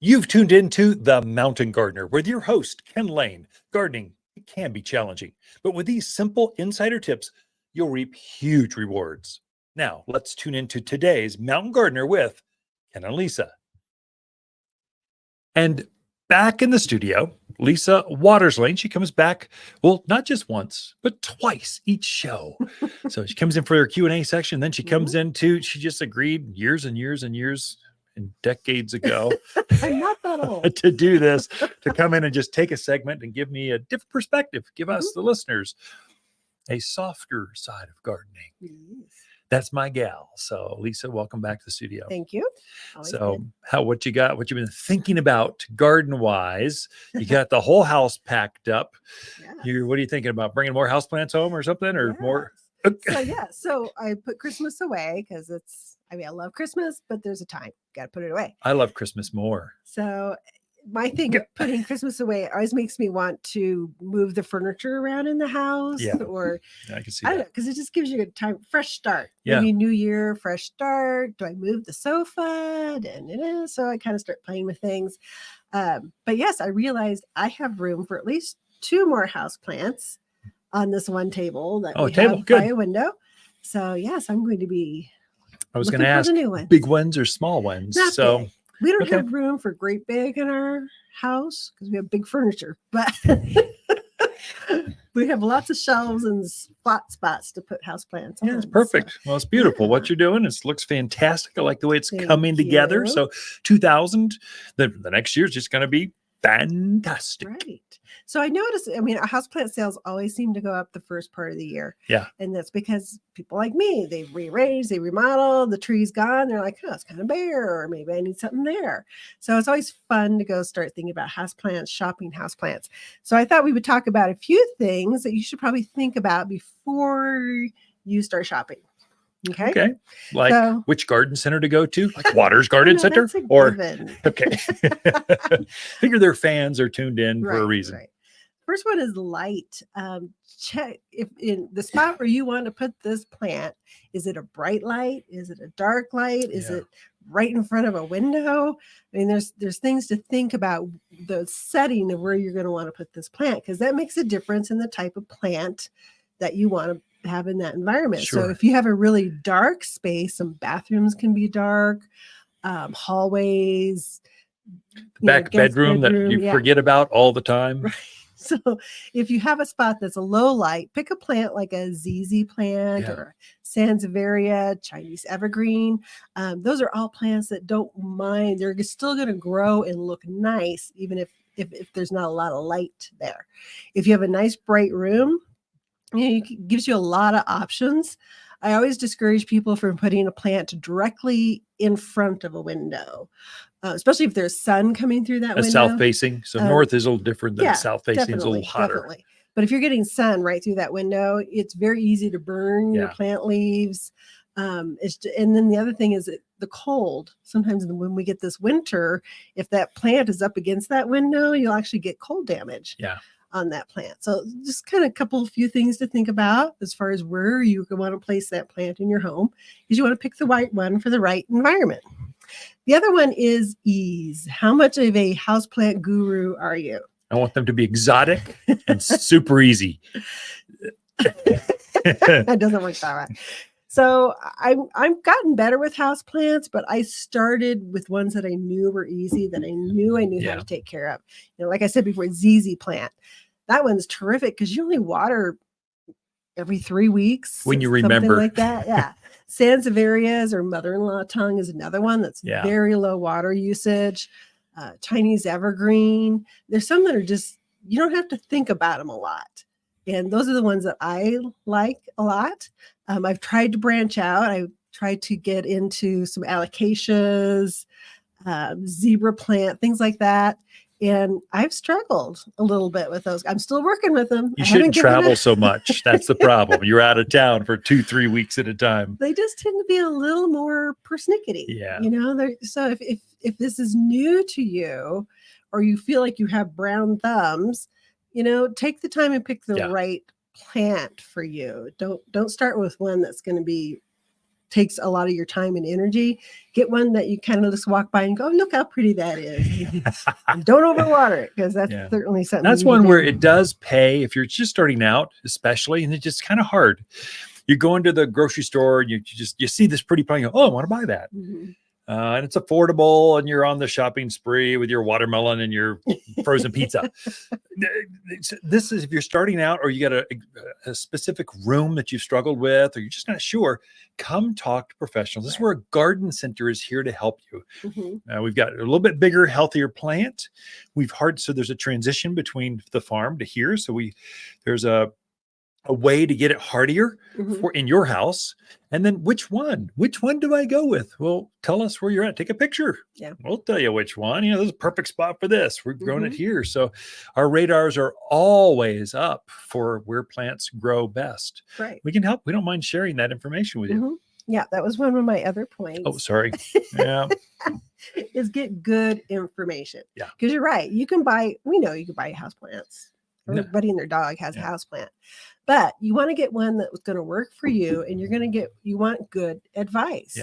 You've tuned into The Mountain Gardener with your host, Ken Lane. Gardening, it can be challenging, but with these simple insider tips, you'll reap huge rewards. Now, let's tune into today's Mountain Gardener with Ken and Lisa. And back in the studio, Lisa Lain. She comes back, well, not just once, but twice each show. So she comes in for her Q&A section, then she comes into, she just agreed years and years and years and decades ago I'm not that old. to do this, to come in and just take a segment and give me a different perspective, give us, the listeners, a softer side of gardening. Yes. That's my gal. So Lisa, welcome back to the studio. Thank you. Always So good. what you got, what you've been thinking about garden wise? You got the whole house packed up. Yes. What are you thinking about? Bringing more houseplants home or something, or more? So I put Christmas away because I love Christmas, but there's a time. Got to put it away. I love Christmas more. So my thing of putting Christmas away always makes me want to move the furniture around in the house. Yeah. Or I can see I don't know, that. because it just gives you a time, fresh start. Yeah. Maybe new year, fresh start. Do I move the sofa? So I kind of start playing with things. But yes, I realized I have room for at least 2 more house plants on this one table that we have by a window. So yes, I'm going to be. I was going to ask, big ones or small ones? Not big. We don't have room for great big in our house because we have big furniture, but we have lots of shelves and flat spots to put houseplants on. Yeah, it's perfect. So, well, it's beautiful. Yeah. What you're doing, it looks fantastic. I like the way it's coming together. So 2000, the next year is just going to be fantastic. Right. So I noticed, houseplant sales always seem to go up the first part of the year. Yeah. And that's because people like me, they rearrange, they remodel, the tree's gone. They're like, oh, it's kind of bare, or maybe I need something there. So it's always fun to go start thinking about houseplants, shopping houseplants. So I thought we would talk about a few things that you should probably think about before you start shopping. Okay. Like which garden center to go to? Like Waters Garden Center? Okay. Figure their fans are tuned in for a reason. Right. First one is light. Check if in the spot where you want to put this plant, is it a bright light? Is it a dark light? Is it right in front of a window? I mean, there's things to think about, the setting of where you're going to want to put this plant, because that makes a difference in the type of plant that you want to have in that environment. Sure. So if you have a really dark space, some bathrooms can be dark, hallways, back bedroom that you forget about all the time. Right. So if you have a spot that's a low light, pick a plant like a ZZ plant or Sansevieria, Chinese evergreen. Those are all plants that don't mind. They're still going to grow and look nice, even if there's not a lot of light there. If you have a nice bright room, it gives you a lot of options. I always discourage people from putting a plant directly in front of a window, especially if there's sun coming through that window. South facing. So north is a little different than south facing. It's a little hotter. Definitely. But if you're getting sun right through that window, it's very easy to burn your plant leaves. And then the other thing is the cold. Sometimes when we get this winter, if that plant is up against that window, you'll actually get cold damage. On that plant. So just kind of few things to think about as far as where you want to place that plant in your home, is you want to pick the right one for the right environment. The other one is ease. How much of a houseplant guru are you? I want them to be exotic and super easy. That doesn't work that way. So I've gotten better with houseplants, but I started with ones that I knew were easy, that I knew how to take care of. Like I said before, ZZ plant. That one's terrific because you only water every 3 weeks. When you remember. Something like that, yeah. Sansevierias or mother-in-law tongue is another one that's very low water usage. Chinese evergreen. There's some that are just, you don't have to think about them a lot. And those are the ones that I like a lot. I've tried to branch out. I tried to get into some alocasias, zebra plant, things like that. And I've struggled a little bit with those. I'm still working with them. You shouldn't travel so much. That's the problem. You're out of town for 2-3 weeks at a time. They just tend to be a little more persnickety. Yeah. So if this is new to you, or you feel like you have brown thumbs, take the time and pick the right plant for you. Don't start with one that's going to be takes a lot of your time and energy. Get one that you kind of just walk by and go, look how pretty that is. And don't overwater it, because that's certainly something. That's one where it does pay if you're just starting out, especially, and it's just kind of hard. You go into the grocery store and you see this pretty plant, you go, oh, I want to buy that. And it's affordable, and you're on the shopping spree with your watermelon and your frozen pizza. This is if you're starting out, or you got a specific room that you've struggled with, or you're just not sure, come talk to professionals. This is where a garden center is here to help you. We've got a little bit bigger, healthier plant. So there's a transition between the farm to here. So there's a way to get it hardier for in your house. And then which one do I go with? Well, tell us where you're at. Take a picture. We'll tell you which one. This is a perfect spot for this. We're growing it here. So our radars are always up for where plants grow best. Right. We can help. We don't mind sharing that information with you. Yeah, that was one of my other points. Oh, sorry. Yeah. Is get good information. Yeah. Because you're right. You can buy houseplants. Everybody and their dog has a houseplant. But you want to get one that's going to work for you, and you want good advice.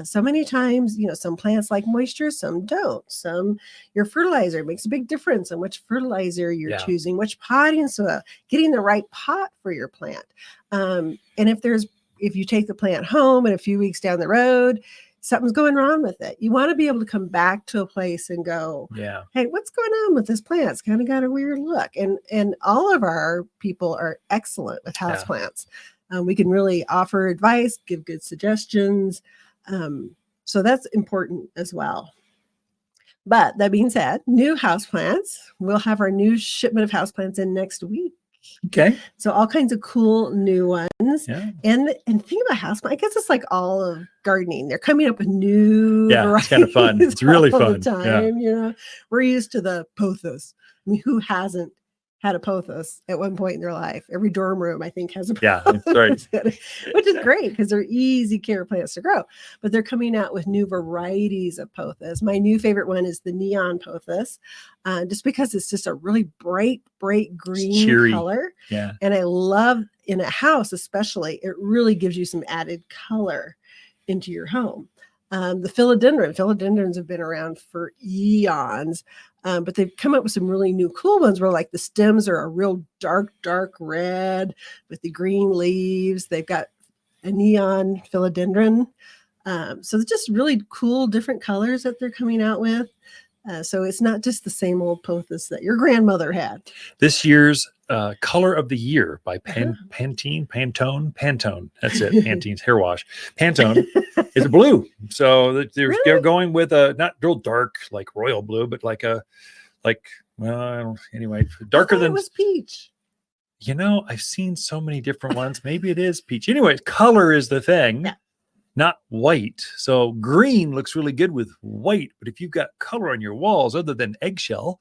So many times, some plants like moisture, some don't. Your fertilizer makes a big difference on which fertilizer you're choosing, which potting soil, getting the right pot for your plant. And if you take the plant home and a few weeks down the road, something's going wrong with it, you want to be able to come back to a place and go, hey, what's going on with this plant? It's kind of got a weird look. And all of our people are excellent with houseplants. We can really offer advice, give good suggestions. So that's important as well. But that being said, new houseplants, we'll have our new shipment of houseplants in next week. Okay. So all kinds of cool new ones. And think about houseplant. I guess it's like all of gardening. They're coming up with new varieties. It's kind of fun. It's really fun. The time, we're used to the pothos. I mean, who hasn't had a pothos at one point in their life? Every dorm room, I think, has a pothos. That's right. Which is great because they're easy care plants to grow. But they're coming out with new varieties of pothos. My new favorite one is the neon pothos, just because it's just a really bright green color. And I love, in a house especially, it really gives you some added color into your home. The philodendrons have been around for eons, but they've come up with some really new cool ones where like the stems are a real dark red with the green leaves. They've got a neon philodendron. So it's just really cool, different colors that they're coming out with. So it's not just the same old pothos that your grandmother had. This year's color of the year by Pantone. That's it. Pantene's hair wash. Pantone is a blue. So they're going with a not real dark like royal blue, but anyway, darker than. It was peach. I've seen so many different ones. Maybe it is peach. Anyway, color is the thing. Not white. So green looks really good with white, but if you've got color on your walls other than eggshell,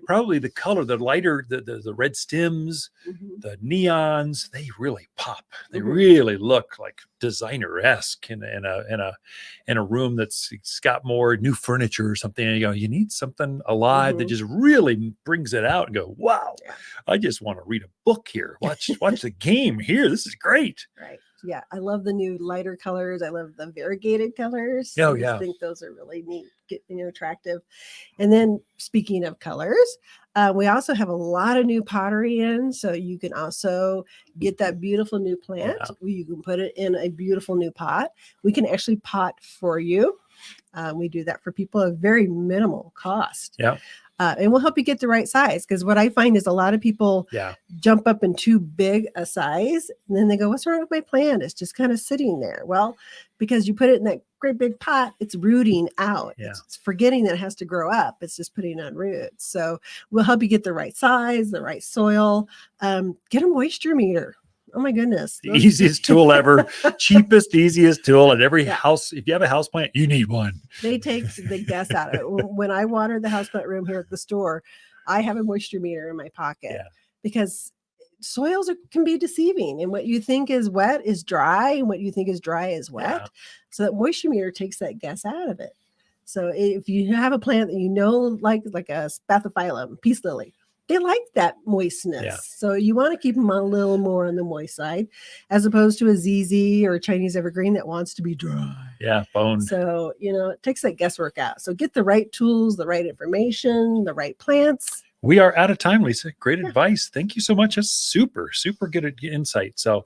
probably the color, the lighter, the red stems, the neons, they really pop. They really look like designer-esque in a room it's got more new furniture or something. And you need something alive that just really brings it out and go, wow, I just want to read a book here. Watch the game here. This is great. Right. Yeah, I love the new lighter colors. I love the variegated colors. I think those are really neat, attractive. And then speaking of colors, we also have a lot of new pottery in. So you can also get that beautiful new plant. You can put it in a beautiful new pot. We can actually pot for you. We do that for people at very minimal cost. And we'll help you get the right size. Because what I find is a lot of people jump up in too big a size. And then they go, what's wrong with my plant? It's just kind of sitting there. Well, because you put it in that great big pot, it's rooting out. It's forgetting that it has to grow up. It's just putting on roots. So we'll help you get the right size, the right soil. Get a moisture meter. Oh my goodness. The easiest tool ever. Cheapest, easiest tool at every house. If you have a house plant, you need one. They take the guess out of it. When I water the houseplant room here at the store, I have a moisture meter in my pocket because soils can be deceiving. And what you think is wet is dry, and what you think is dry is wet. So that moisture meter takes that guess out of it. So if you have a plant that like a spathiphyllum, peace lily, they like that moistness. Yeah. So you want to keep them a little more on the moist side, as opposed to a ZZ or a Chinese evergreen that wants to be dry. Yeah, boned. So, it takes that guesswork out. So get the right tools, the right information, the right plants. We are out of time, Lisa. Great advice. Thank you so much. That's super, super good insight. So,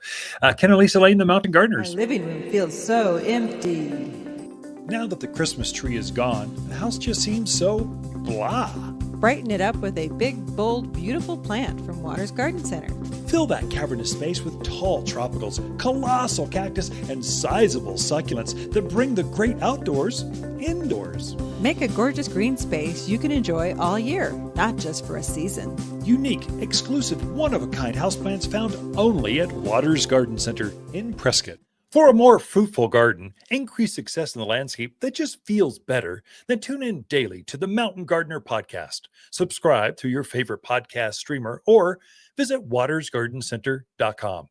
Ken and Lisa Lain, the Mountain Gardeners. My living room feels so empty. Now that the Christmas tree is gone, the house just seems so blah. Brighten it up with a big, bold, beautiful plant from Waters Garden Center. Fill that cavernous space with tall tropicals, colossal cactus, and sizable succulents that bring the great outdoors indoors. Make a gorgeous green space you can enjoy all year, not just for a season. Unique, exclusive, one-of-a-kind houseplants found only at Waters Garden Center in Prescott. For a more fruitful garden, increased success in the landscape that just feels better, then tune in daily to the Mountain Gardener podcast. Subscribe through your favorite podcast streamer or visit watersgardencenter.com.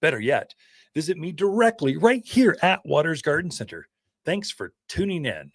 Better yet, visit me directly right here at Waters Garden Center. Thanks for tuning in.